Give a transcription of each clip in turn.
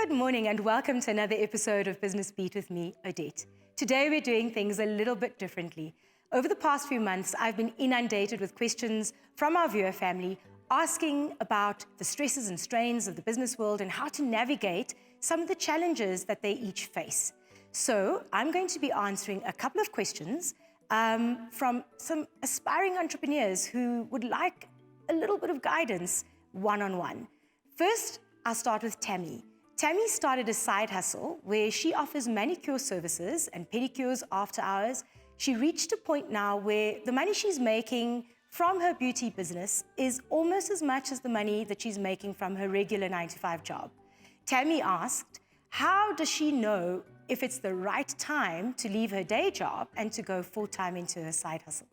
Good morning and welcome to another episode of Business Beat with me, Odette. Today we're doing things a little bit differently. Over the past few months, I've been inundated with questions from our viewer family asking about the stresses and strains of the business world and how to navigate some of the challenges that they each face. So I'm going to be answering a couple of questions from some aspiring entrepreneurs who would like a little bit of guidance one-on-one. First, I'll start with Tammy. Tammy started a side hustle where she offers manicure services and pedicures after hours. She reached a point now where the money she's making from her beauty business is almost as much as the money that she's making from her regular 9-to-5 job. Tammy asked, how does she know if it's the right time to leave her day job and to go full-time into her side hustle?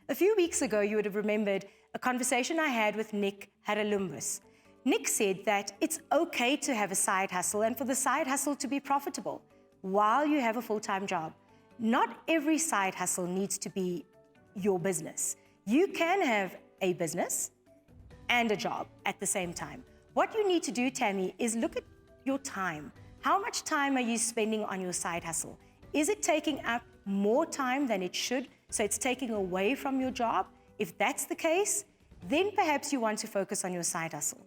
A few weeks ago, you would have remembered a conversation I had with Nick Haralumbus. Nick said that it's okay to have a side hustle and for the side hustle to be profitable while you have a full-time job. Not every side hustle needs to be your business. You can have a business and a job at the same time. What you need to do, Tammy, is look at your time. How much time are you spending on your side hustle? Is it taking up more time than it should, so it's taking away from your job? If that's the case, then perhaps you want to focus on your side hustle.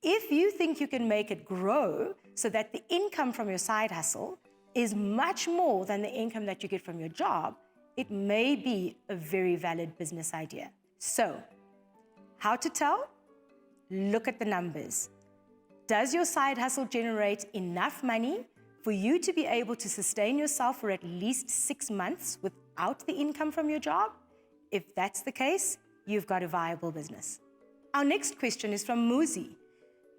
If you think you can make it grow so that the income from your side hustle is much more than the income that you get from your job, it may be a very valid business idea. So, how to tell? Look at the numbers. Does your side hustle generate enough money for you to be able to sustain yourself for at least 6 months without the income from your job? If that's the case, you've got a viable business. Our next question is from Muzi.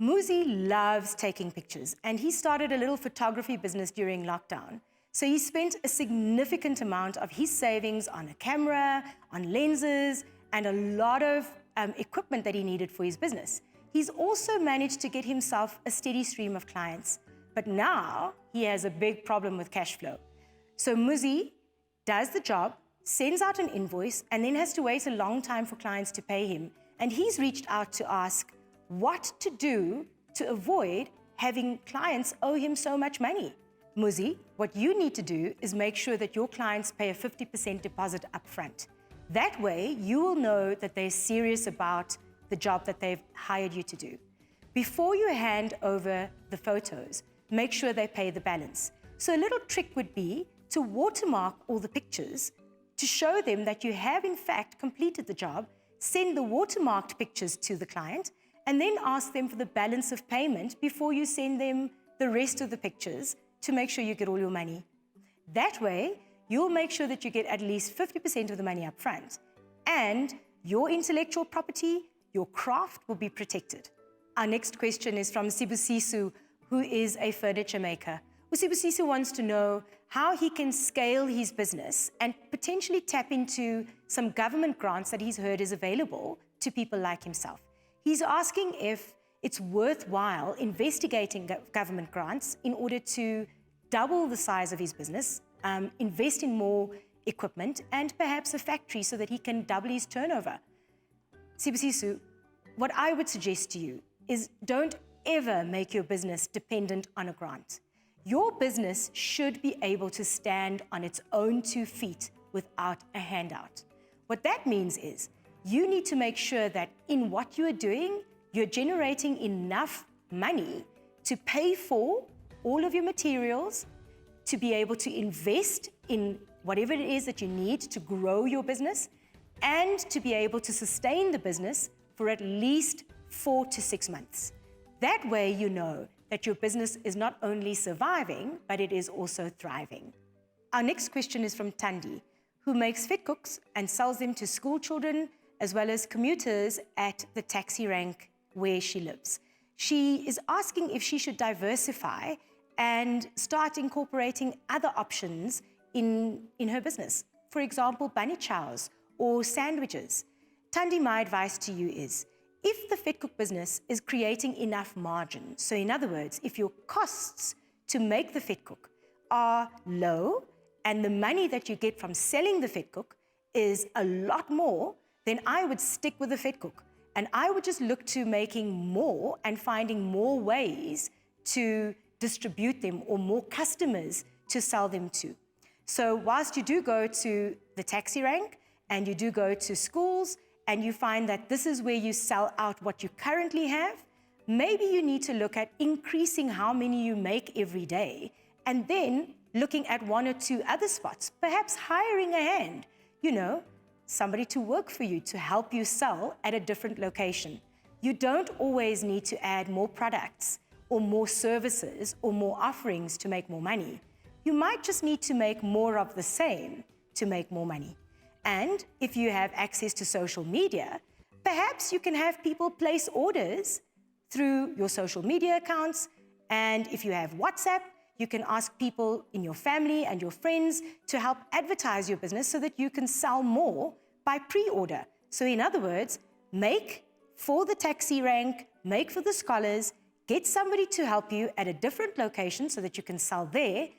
Muzi loves taking pictures, and he started a little photography business during lockdown. So he spent a significant amount of his savings on a camera, on lenses, and a lot of equipment that he needed for his business. He's also managed to get himself a steady stream of clients, but now he has a big problem with cash flow. So Muzi does the job, sends out an invoice, and then has to wait a long time for clients to pay him. And he's reached out to ask what to do to avoid having clients owe him so much money. Muzi, what you need to do is make sure that your clients pay a 50% deposit upfront. That way, you will know that they're serious about the job that they've hired you to do. Before you hand over the photos, make sure they pay the balance. So a little trick would be to watermark all the pictures to show them that you have in fact completed the job, send the watermarked pictures to the client, and then ask them for the balance of payment before you send them the rest of the pictures to make sure you get all your money. That way, you'll make sure that you get at least 50% of the money up front, and your intellectual property, your craft will be protected. Our next question is from Sibusiso, who is a furniture maker. Sibusiso wants to know how he can scale his business and potentially tap into some government grants that he's heard is available to people like himself. He's asking if it's worthwhile investigating government grants in order to double the size of his business, invest in more equipment, and perhaps a factory so that he can double his turnover. Sibusiso, what I would suggest to you is don't ever make your business dependent on a grant. Your business should be able to stand on its own 2 feet without a handout. What that means is you need to make sure that in what you are doing, you're generating enough money to pay for all of your materials, to be able to invest in whatever it is that you need to grow your business, and to be able to sustain the business for at least 4 to 6 months. That way you know that your business is not only surviving, but it is also thriving. Our next question is from Tandi, who makes fit cooks and sells them to school children as well as commuters at the taxi rank where she lives. She is asking if she should diversify and start incorporating other options in her business. For example, bunny chows or sandwiches. Tandi, my advice to you is, if the fit cook business is creating enough margin, so in other words, if your costs to make the fit cook are low and the money that you get from selling the fit cook is a lot more, then I would stick with the fit cook. And I would just look to making more and finding more ways to distribute them or more customers to sell them to. So whilst you do go to the taxi rank and you do go to schools and you find that this is where you sell out what you currently have, maybe you need to look at increasing how many you make every day and then looking at one or two other spots, perhaps hiring a hand, somebody to work for you to help you sell at a different location. You don't always need to add more products or more services or more offerings to make more money. You might just need to make more of the same to make more money. And if you have access to social media, perhaps you can have people place orders through your social media accounts. And if you have WhatsApp, you can ask people in your family and your friends to help advertise your business so that you can sell more by pre-order. So in other words, make for the taxi rank, make for the scholars, get somebody to help you at a different location so that you can sell there,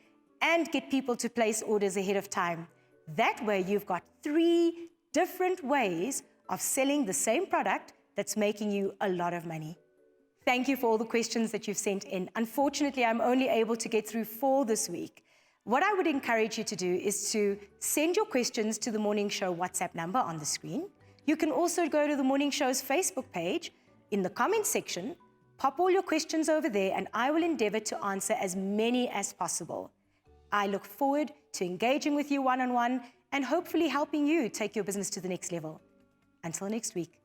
and get people to place orders ahead of time. That way you've got 3 different ways of selling the same product that's making you a lot of money. Thank you for all the questions that you've sent in. Unfortunately, I'm only able to get through 4 this week. What I would encourage you to do is to send your questions to the Morning Show WhatsApp number on the screen. You can also go to the Morning Show's Facebook page. In the comments section, pop all your questions over there and I will endeavor to answer as many as possible. I look forward to engaging with you one-on-one and hopefully helping you take your business to the next level. Until next week.